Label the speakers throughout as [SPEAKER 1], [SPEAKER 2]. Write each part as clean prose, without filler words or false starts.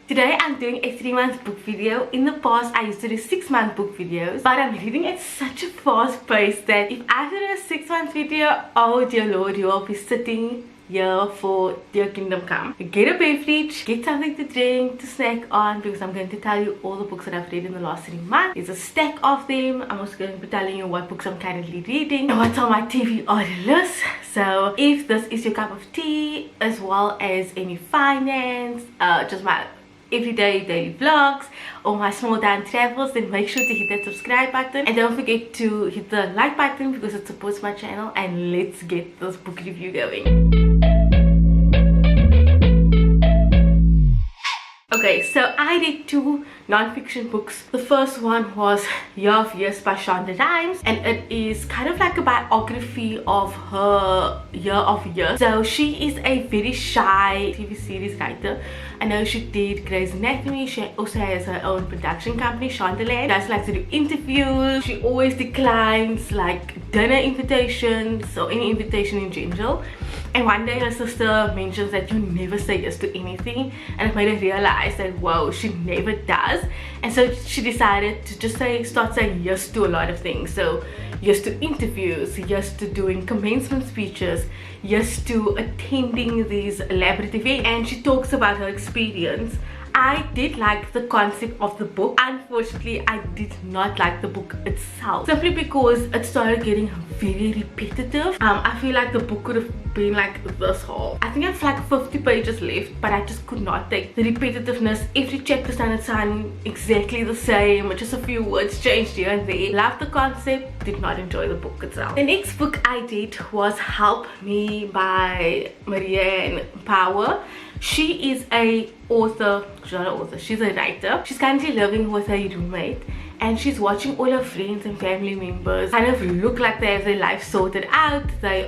[SPEAKER 1] Today I'm doing a 3-month book video. In the past I used to do 6-month book videos, but I'm reading at such a fast pace that if I do a 6-month video, oh dear lord, you will be sitting here for dear kingdom come. Get a beverage, get something to drink, to snack on, because I'm going to tell you all the books that I've read in the last 3 months. There's a stack of them. I'm also going to be telling you what books I'm currently reading and what's on my TBR list. So if this is your cup of tea, as well as any finance, just my everyday daily vlogs or my small town travels, then make sure to hit that subscribe button and don't forget to hit the like button because it supports my channel. And let's get this book review going. Okay, so I read 2 non-fiction books. The first one was Year of Years by Shonda Rhimes, and it is kind of like a biography of her Year of Years. So she is a very shy TV series writer. I know she did Grey's Anatomy. She also has her own production company, Shondaland. She does like to do interviews. She always declines like dinner invitations or any invitation in general. And one day her sister mentions that you never say yes to anything, and it made her realize that wow, she never does. And so she decided to just start saying yes to a lot of things. So yes to interviews, yes to doing commencement speeches, yes to attending these elaborate events. And she talks about her experience. I did like the concept of the book. Unfortunately, I did not like the book itself, simply because it started getting very repetitive. I feel like the book could have been like this whole. I think I have like 50 pages left, but I just could not take the repetitiveness. Every chapter sounded exactly the same, just a few words changed here and there. Loved the concept, did not enjoy the book itself. The next book I read was Help Me by Maria Power. She is a author, she's not an author, she's a writer. She's currently living with her roommate, and she's watching all her friends and family members kind of look like they have their life sorted out. They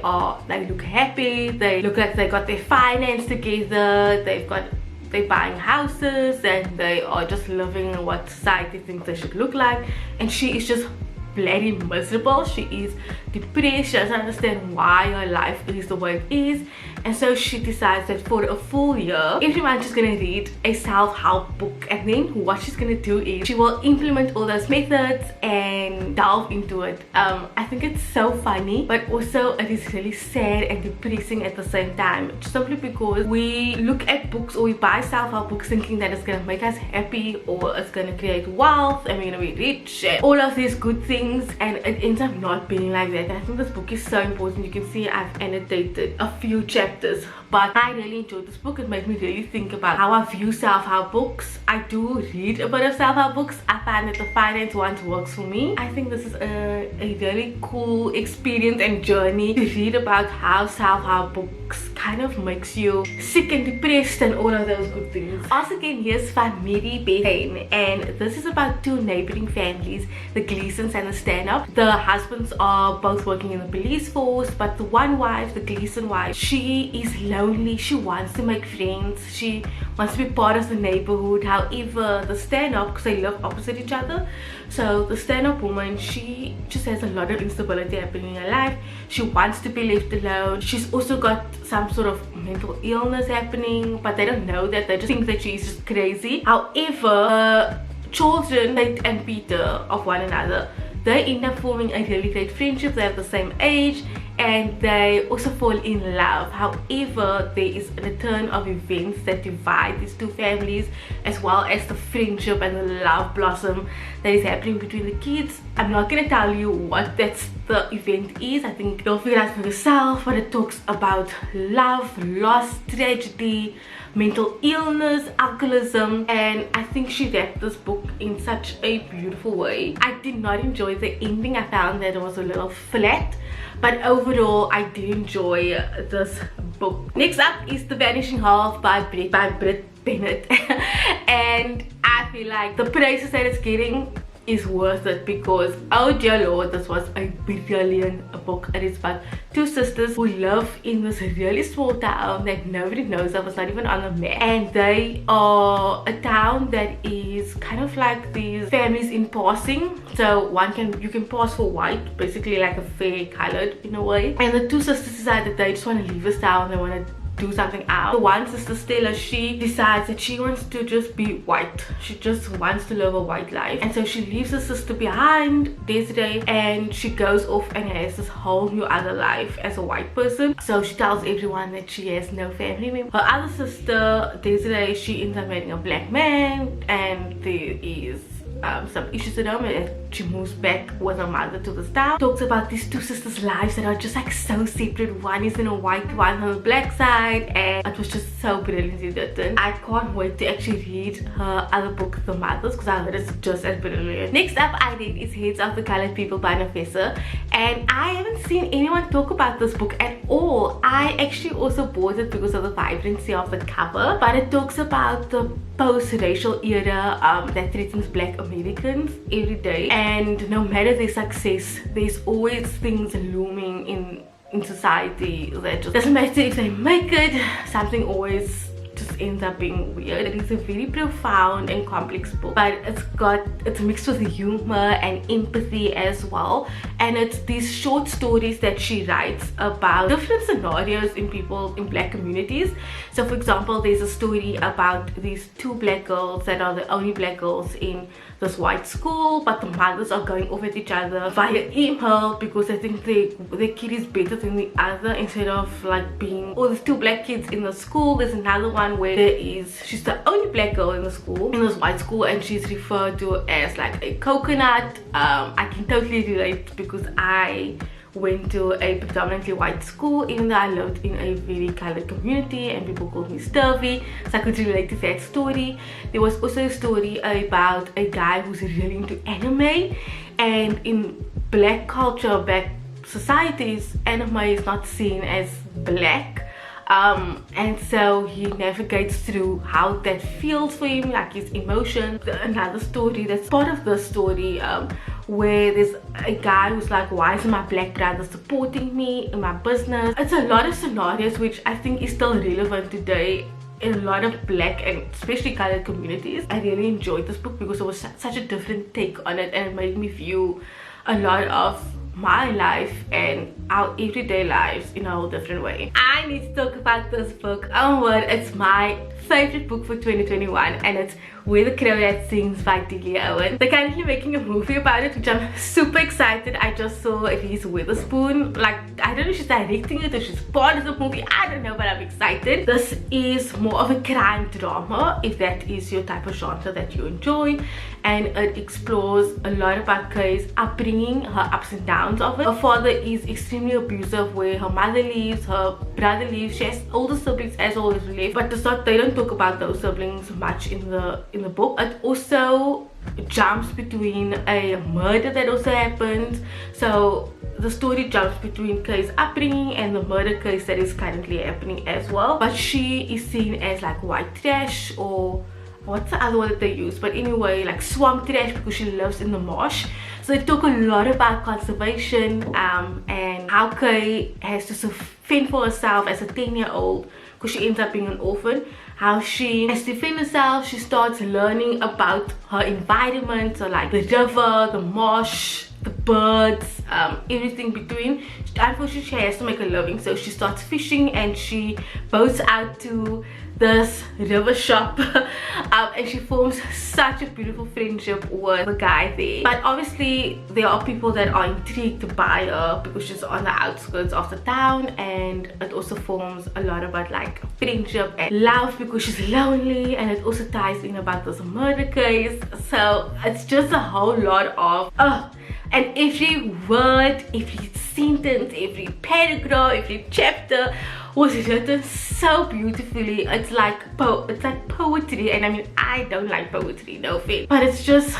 [SPEAKER 1] look happy, they look like they got their finance together, they're buying houses, and they are just living what society thinks they should look like. And she is just bloody miserable. She is depressed. She doesn't understand why her life is the way it is, and so she decides that for a full year every month she's gonna read a self-help book, and then what she's gonna do is she will implement all those methods and delve into it. I think it's so funny, but also it is really sad and depressing at the same time, simply because we look at books or we buy self-help books thinking that it's gonna make us happy or it's gonna create wealth and we're gonna be rich and all of these good things, and it ends up not being like that. I think this book is so important. You can see I've annotated a few chapters, but I really enjoyed this book. It made me really think about how I view self-help books. I do read a bit of self-help books. I find that the finance ones works for me. I think this is a really cool experience and journey to read about how self-help books kind of makes you sick and depressed and all of those good things. Also again, here's Van Mary Bethane, and this is about 2 neighboring families, the Gleasons and the Stand-Up. The husbands are both working in the police force, but the one wife, the Gleason wife, she is lonely. She wants to make friends, she wants to be part of the neighborhood. However, the Stand-Up, because they live opposite each other, so the Stand-Up woman, she just has a lot of instability happening in her life. She wants to be left alone. She's also got some sort of mental illness happening, but they don't know that. They just think that she's just crazy. However, children, Kate and Peter, of one another, they end up forming a really great friendship. They have the same age and they also fall in love. However, there is a turn of events that divide these 2 families, as well as the friendship and the love blossom that is happening between the kids. I'm not gonna tell you what the event is. I think you'll figure out for yourself, but it talks about love, loss, tragedy, mental illness, alcoholism, and I think she wrapped this book in such a beautiful way. I did not enjoy the ending. I found that it was a little flat, but overall I did enjoy this book. Next up is The Vanishing Half by Brit Bennett and I feel like the praises that it's getting is worth it, because oh dear lord, this was a brilliant book. It is about 2 sisters who live in this really small town that nobody knows of. It's not even on the map, and they are a town that is kind of like these families in passing. So you can pass for white, basically like a fair colored in a way, and the 2 sisters decide that they just want to leave this town. They want to do something out. The one sister, Stella, she decides that she wants to just be white. She just wants to live a white life, and so she leaves her sister behind, Desiree, and she goes off and has this whole new other life as a white person. So she tells everyone that she has no family member. Her other sister, Desiree, she ends up marrying a black man, and there is some issues with them, and she moves back with her mother to this town. Talks about these two sisters' lives that are just like so separate. One is in a white, one on the black side, and it was just so brilliantly written. I can't wait to actually read her other book, The Mothers, because I heard it's just as brilliant. Next up I read is Heads of the Colored People by Nafessa, and I haven't seen anyone talk about this book at all. I actually also bought it because of the vibrancy of the cover, but it talks about the post-racial era that threatens black Americans every day, and no matter their success, there's always things looming in society that just doesn't matter if they make it, something always just ends up being weird. It is a very profound and complex book, but it's mixed with humor and empathy as well, and it's these short stories that she writes about different scenarios in black communities. So for example, there's a story about these two black girls that are the only black girls in this white school, but the mothers are going off at each other via email because they think their kid is better than the other, instead of like being, oh, there's two black kids in the school. There's another one where she's the only black girl in the school, in this white school, and she's referred to as like a coconut. I can totally relate because I went to a predominantly white school, even though I lived in a very colored community and people called me Sturvy, so I could relate to that story. There was also a story about a guy who's really into anime, and in black culture, black societies, anime is not seen as black. And so he navigates through how that feels for him, like his emotions. Another story that's part of this story, where there's a guy who's like, why isn't my black brother supporting me in my business? It's a lot of scenarios which I think is still relevant today in a lot of black and especially colored communities. I really enjoyed this book because it was such a different take on it, and it made me view a lot of my life and our everyday lives in a whole different way. I need to talk about this book, Onward. It's my favorite book for 2021, and it's Where the Crow That Sings by Delia Owen. They're currently making a movie about it, which I'm super excited. I just saw Reese Witherspoon, like, I don't know if she's directing it or she's part of the movie, I don't know, but I'm excited. This is more of a crime drama, if that is your type of genre that you enjoy, and it explores a lot about Kay's upbringing, her ups and downs of it. Her father is extremely abusive, where her mother leaves, her brother leaves, she has older siblings as always left, but they don't talk about those siblings much in the book. It also jumps between a murder that also happened, so the story jumps between Kay's upbringing and the murder case that is currently happening as well. But she is seen as like white trash, or what's the other word that they use, but anyway, like swamp trash, because she lives in the marsh. So they talk a lot about conservation, and how Kay has to fend for herself as a 10-year-old because she ends up being an orphan. How she has to defend herself. She starts learning about her environment, so like the river, the marsh, the birds, everything between. Unfortunately, she has to make a living, so she starts fishing and she boats out to this river shop, and she forms such a beautiful friendship with the guy there. But obviously there are people that are intrigued by her because she's on the outskirts of the town, and it also forms a lot about like friendship and love because she's lonely, and it also ties in about this murder case. So it's just a whole lot of and every word, every sentence, every paragraph, every chapter was written so beautifully. It's like poetry, and I mean, I don't like poetry, no offense, but it's just,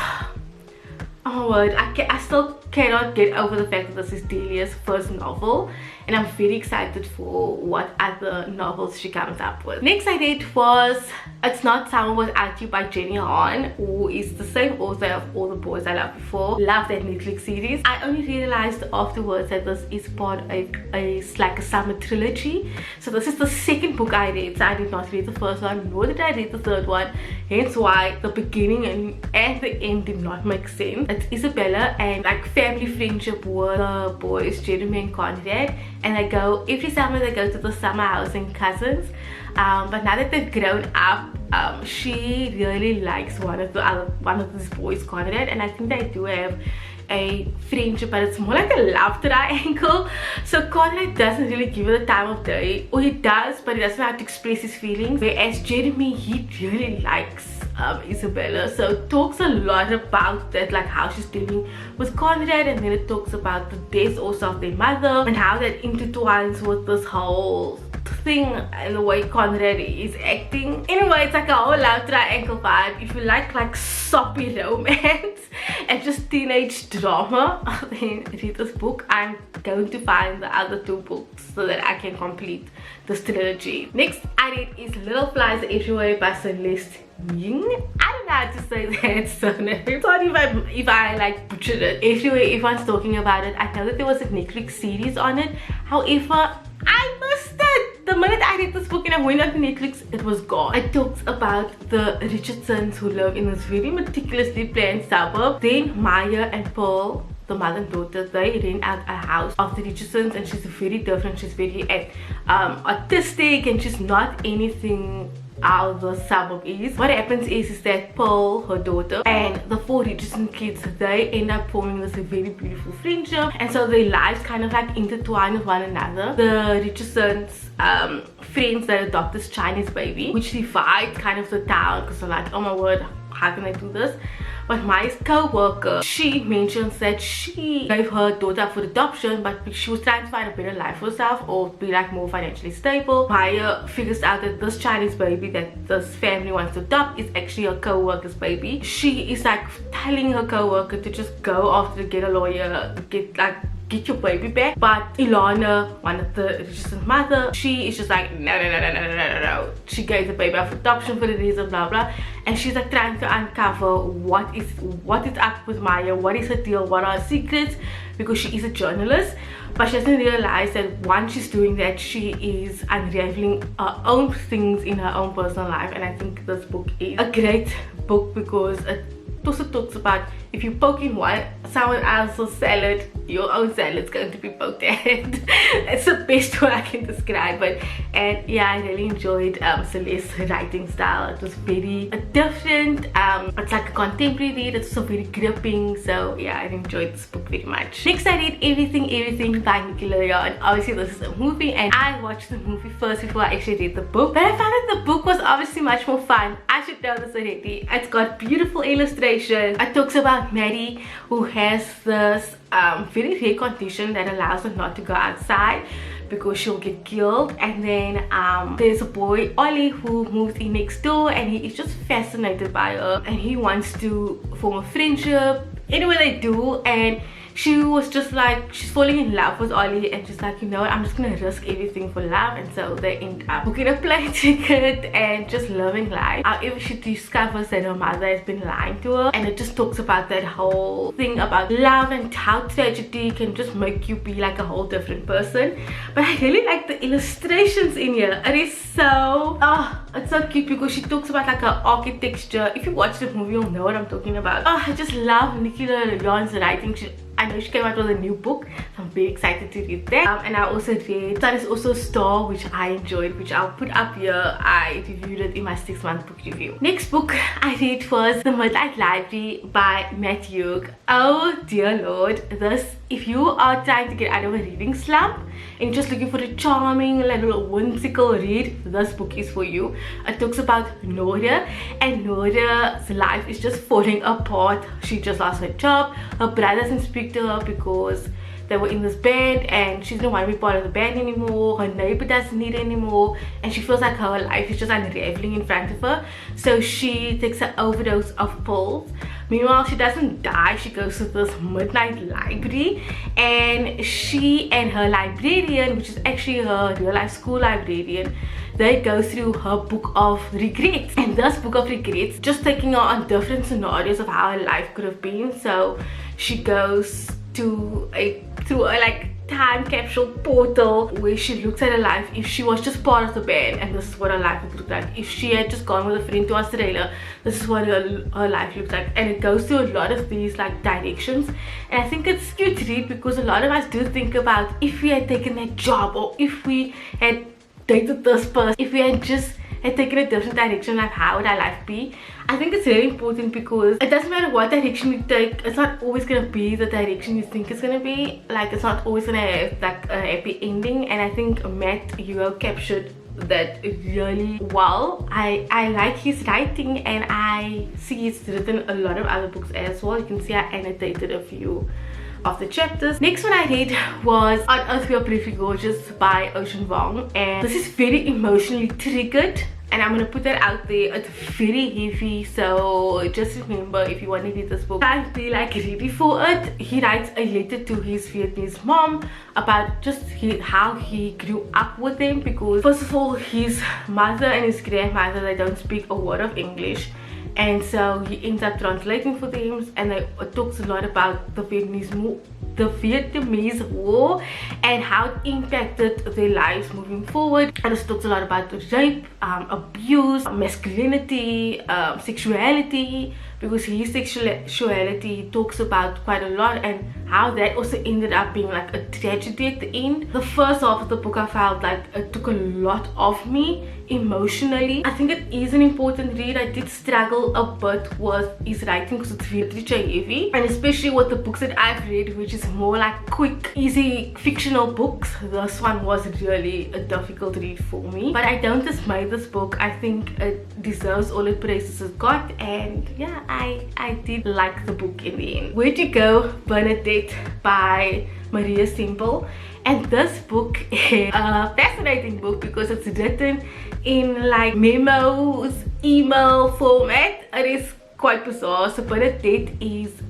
[SPEAKER 1] oh word, I still cannot get over the fact that this is Delia's first novel, and I'm very excited for what other novels she comes up with. Next I read was It's Not Summer Without You by Jenny Han, who is the same author of All the Boys I Loved Before. Love that Netflix series. I only realized afterwards that this is part of a summer trilogy. So this is the second book I read, so I did not read the first one, nor did I read the third one. hence why the beginning and the end did not make sense. It's Isabella and like family friendship with the boys Jeremy and Conrad, and they go every summer, they go to the summer house in Cousins. But now that they've grown up, she really likes one of these boys, Conrad, and I think they do have a friendship, but it's more like a love triangle. So Conrad doesn't really give her the time of day, or he does, but he doesn't know how to express his feelings, whereas Jeremy, he really likes Isabella. So it talks a lot about that, like how she's dealing with Conrad, and then it talks about the death also of their mother and how that intertwines with this whole thing and the way Conrad is acting. Anyway, it's like a whole love triangle vibe. If you like soppy romance and just teenage drama, then read this book. I'm going to find the other 2 books so that I can complete this trilogy. Next I read is Little Flies Everywhere by Celeste Ng. I don't know how to say that surname. Sorry if I like butchered it. Everywhere, everyone's talking about it. I know that there was a Netflix series on it, however I missed it. The minute I read this book and I went on to Netflix, it was gone. It talks about the Richardsons who live in this very meticulously planned suburb. Then Maya and Pearl, the mother and daughter, they rent out a house of the Richardsons, and she's very different. She's very artistic, and she's not anything how the suburb is. What happens is that Pearl, her daughter, and the 4 Richardson kids, they end up forming this very beautiful friendship, and so their lives kind of like intertwine with one another. The Richardsons friends that adopt this Chinese baby, which divides kind of the town, because they're like, oh my word, how can I do this? But Maya's co-worker, she mentions that she gave her daughter up for adoption, but she was trying to find a better life for herself or be like more financially stable. Maya figures out that this Chinese baby that this family wants to adopt is actually her co-worker's baby. She is like telling her co-worker to just go after to get a lawyer, get your baby back. But Ilana, one of the Richardson mother, she is just like, no. She gave the baby up for adoption for the reason, blah blah. And she's like trying to uncover what is up with Maya, what is her deal, what are her secrets, because she is a journalist. But she doesn't realize that once she's doing that, she is unraveling her own things in her own personal life. And I think this book is a great book because it also talks about if you poke in someone else's salad, your own salad's going to be poked at. It's the best way I can describe it. And yeah, I really enjoyed Celeste's writing style. It was very different. It's like a contemporary read. It's also very gripping. So yeah, I enjoyed this book very much. Next I read Everything by Nicola, and obviously this is a movie, and I watched the movie first before I actually read the book. But I found that the book was obviously much more fun. I should know this already. It's got beautiful illustrations. It talks about Maddie, who has this very rare condition that allows her not to go outside because she'll get killed. And then there's a boy, Ollie, who moves in next door, and he is just fascinated by her, and he wants to form a friendship. Anyway, they do, and she was just like, she's falling in love with Ollie, and she's like, you know what, I'm just gonna risk everything for love. And so they end up booking a plane ticket and just living life. However, she discovers that her mother has been lying to her, and it just talks about that whole thing about love and how tragedy can just make you be like a whole different person. But I really like the illustrations in here. It is so, it's so cute because she talks about like her architecture. If you watch the movie, you'll know what I'm talking about. I just love Nicola Leon's writing. I know she came out with a new book, so I'm very excited to read that. And I also read That Is Also a Star, which I enjoyed, which I'll put up here. I reviewed it in my 6-month book review. Next book I read was The Midnight Library by Matt Hugh. Oh dear lord, this, if you are trying to get out of a reading slump and you're just looking for a charming, like little whimsical read, this book is for you. It talks about Nora, and Nora's life is just falling apart. She just lost her job. Her brother doesn't speak to her because they were in this band and she doesn't want to be part of the band anymore. Her neighbor doesn't need her anymore, and she feels like her life is just unraveling in front of her. So she takes an overdose of pills. Meanwhile, she doesn't die. She goes to this midnight library, and she and her librarian, which is actually her real life school librarian, they go through her book of regrets. And this book of regrets just taking her on different scenarios of how her life could have been. So she goes to through like time capsule portal where she looks at her life if she was just part of the band, and this is what her life would look like. If she had just gone with a friend to Australia, this is what her life looks like. And it goes through a lot of these like directions, and I think it's cute to read because a lot of us do think about if we had taken that job, or if we had dated this person, if we had just had taken a different direction, like how would our life be. I think it's very important because it doesn't matter what direction you take, it's not always gonna be the direction you think it's gonna be. Like, it's not always gonna have like a happy ending, and I think Matt Hugo captured that really well. I like his writing, and I see he's written a lot of other books as well. You can see I annotated a few of the chapters. Next one I read was Earthworking Gorgeous by Ocean Vuong, and this is very emotionally triggered, and I'm gonna put that out there. It's very heavy, so just remember, if you want to read this book, try to be like ready for it. He writes a letter to his Vietnamese mom about just how he grew up with them, because first of all, his mother and his grandmother, they don't speak a word of English, and so he ends up translating for them, and it talks a lot about the Vietnamese war and how it impacted their lives moving forward. And it talks a lot about rape, abuse, masculinity, sexuality, because his sexuality talks about quite a lot, and how that also ended up being like a tragedy at the end. The first half of the book, I felt like it took a lot of me emotionally. I think it is an important read. I did struggle a bit with his writing because it's literature heavy, and especially with the books that I've read, which is more like quick, easy fictional books. This one was really a difficult read for me, but I don't dismay this book. I think it deserves all the praises it got, and yeah, I did like the book in the end. Where'd You Go Benedict by Maria Simple. And this book is a fascinating book because it's written in like memos, email format. It is quite bizarre. So Benedict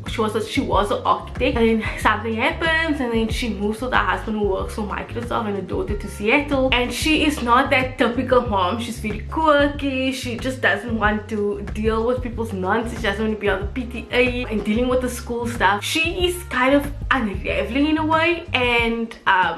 [SPEAKER 1] she was an architect, and then something happens, and then she moves with her husband who works for Microsoft and a daughter to Seattle, and she is not that typical mom. She's very quirky. She just doesn't want to deal with people's nonsense. She doesn't want to be on the PTA and dealing with the school stuff. She is kind of unraveling in a way, and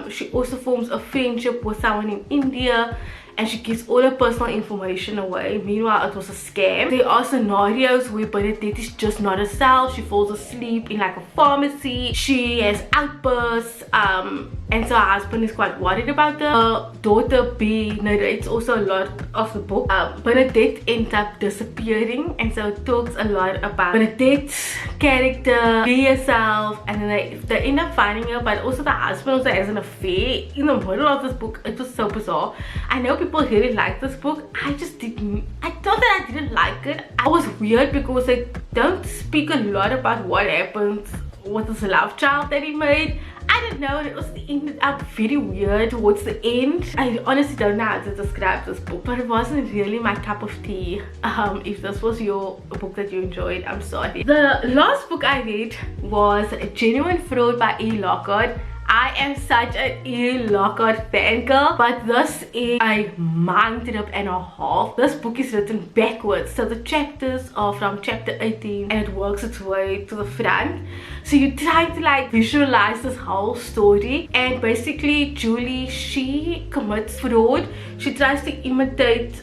[SPEAKER 1] she also forms a friendship with someone in India, and she gives all her personal information away. Meanwhile, it was a scam. There are scenarios where Benedict is just not herself. She falls asleep in like a pharmacy. She has outbursts, and so her husband is quite worried about her. Her daughter B narrates also a lot of the book. Benedict ends up disappearing, and so it talks a lot about Benedict's character, be herself, and then they end up finding her, but also the husband also has an affair in the middle of this book. It was so bizarre. I know people really like this book. I just didn't. I thought that I didn't like it. I was weird because they don't speak a lot about what happens with this love child that he made. I don't know, it was ended up very weird towards the end. I honestly don't know how to describe this book, but it wasn't really my cup of tea. If this was your book that you enjoyed, I'm sorry. The last book I read was Genuine Fraud by E. Lockhart. I am such an E. Lockhart fangirl, but this is a mind trip and a half. This book is written backwards, so the chapters are from chapter 18 and it works its way to the front. So you try to like visualize this whole story, and basically Julie, she commits fraud. She tries to imitate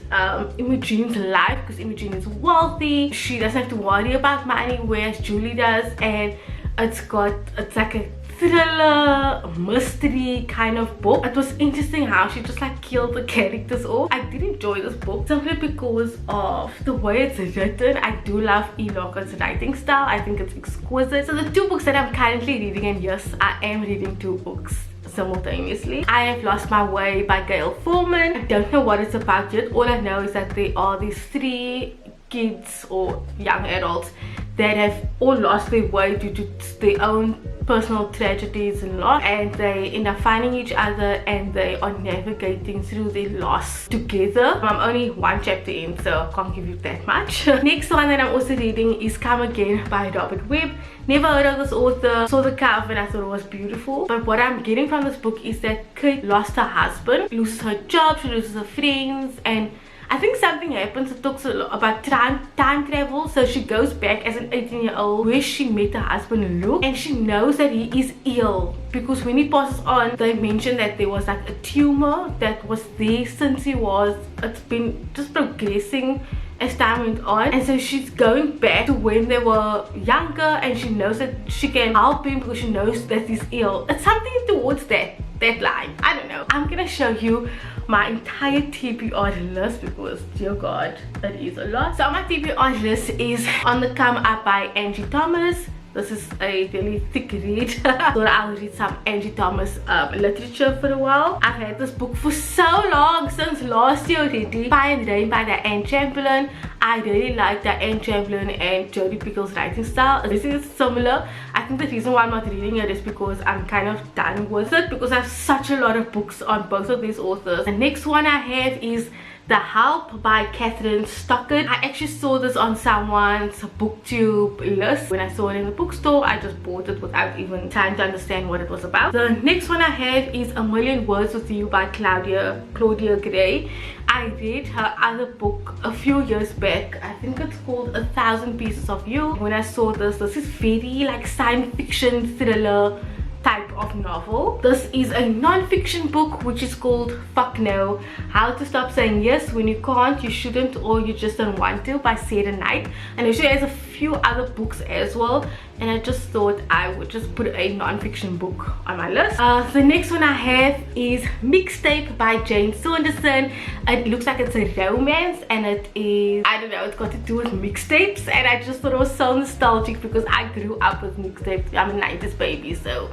[SPEAKER 1] Imogene's life because Imogene is wealthy. She doesn't have to worry about money, whereas Julie does, and it's like a thriller mystery kind of book. It was interesting how she just like killed the characters off. I did enjoy this book simply because of the way it's written. I do love E. Lockhart's writing style. I think it's exquisite. So the two books that I'm currently reading, and yes, I am reading two books simultaneously. I Have Lost My Way by Gail Forman. I don't know what it's about yet. All I know is that there are these three kids or young adults that have all lost their way due to their own personal tragedies and loss, and they end up finding each other and they are navigating through their loss together. I'm only one chapter in, so I can't give you that much. Next one that I'm also reading is Come Again by Robert Webb. Never heard of this author. Saw the cover and I thought it was beautiful, but what I'm getting from this book is that Kate lost her husband, loses her job, she loses her friends, and I think something something happens. It talks a lot about time travel. So she goes back as an 18-year-old where she met her husband Luke, and she knows that he is ill because when he passes on, they mentioned that there was like a tumor that was there since it's been just progressing as time went on, and so she's going back to when they were younger, and she knows that she can help him because she knows that he's ill. It's something towards that line. I don't know. I'm gonna show you my entire TBR list because dear god, it is a lot. So my TBR list is On the Come Up by Angie Thomas. This is a really thick read. So I'll read some Angie Thomas literature for a while. I've had this book for so long, since last year already. Fire and Rain by Diane Chamberlain. I really like Diane Chamberlain and Jodi Picoult's writing style. This is similar. I think the reason why I'm not reading it is because I'm kind of done with it, because I have such a lot of books on both of these authors. The next one I have is The Help by Catherine Stockett. I actually saw this on someone's booktube list. When I saw it in the bookstore, I just bought it without even trying to understand what it was about. The next one I have is A Million Words with You by Claudia Gray. I read her other book a few years back. I think it's called 1,000 Pieces of You. When I saw this is very like science fiction thriller type of novel. This is a non-fiction book which is called Fuck No, How to Stop Saying Yes When You Can't, You Shouldn't, or You Just Don't Want to by Sarah Knight. And she has a few other books as well, and I just thought I would just put a non-fiction book on my list. The next one I have is Mixtape by Jane Saunderson. It looks like it's a romance, and it is, I don't know, it's got to do with mixtapes, and I just thought it was so nostalgic because I grew up with mixtapes. I'm a 90s baby, so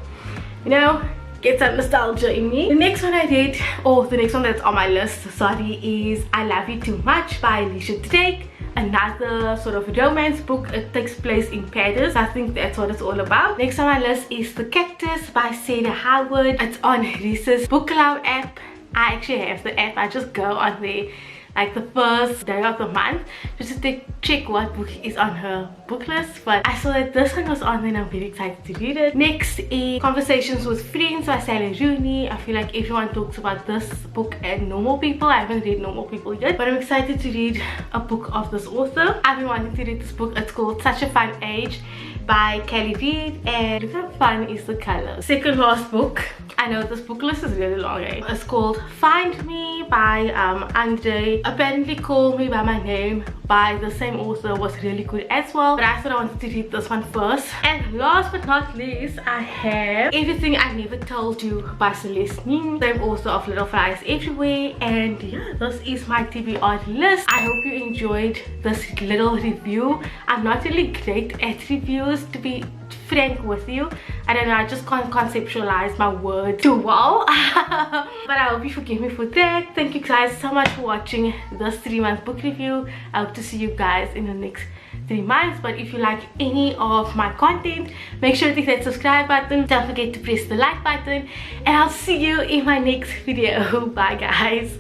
[SPEAKER 1] you know, get some nostalgia in me. The next one I read, or the next one that's on my list, sorry, is I Love You Too Much by Alicia Drake. Another sort of romance book. It takes place in Paris. I think that's what it's all about. Next on my list is The Cactus by Sarah Howard. It's on Reese's Book Club app. I actually have the app. I just go on there like the first day of the month just to check what book is on her book list, but I saw that this one was on there and I'm very excited to read it. Next is Conversations with Friends by Sally Rooney. I feel like everyone talks about this book and Normal People. I haven't read Normal People yet, but I'm excited to read a book of this author. I've been wanting to read this book. It's called Such a Fun Age by Kelly Reid, and look how fun is the color. Second last book. I know this book list is really long, eh? It's called Find Me by Andre. Apparently Call Me by My Name by the same author was really good as well, but I thought I wanted to read this one first. And last but not least, I have Everything I Never Told You by Celeste Ning, same author of Little Flies Everywhere. And yeah, this is my TBR list. I hope you enjoyed this little review. I'm not really great at reviews, to be frank with you. I don't know, I just can't conceptualize my words too well. But I hope you forgive me for that. Thank you guys so much for watching this 3-month book review. I hope to see you guys in the next 3 months. But if you like any of my content, make sure to hit that subscribe button. Don't forget to press the like button, and I'll see you in my next video. Bye guys.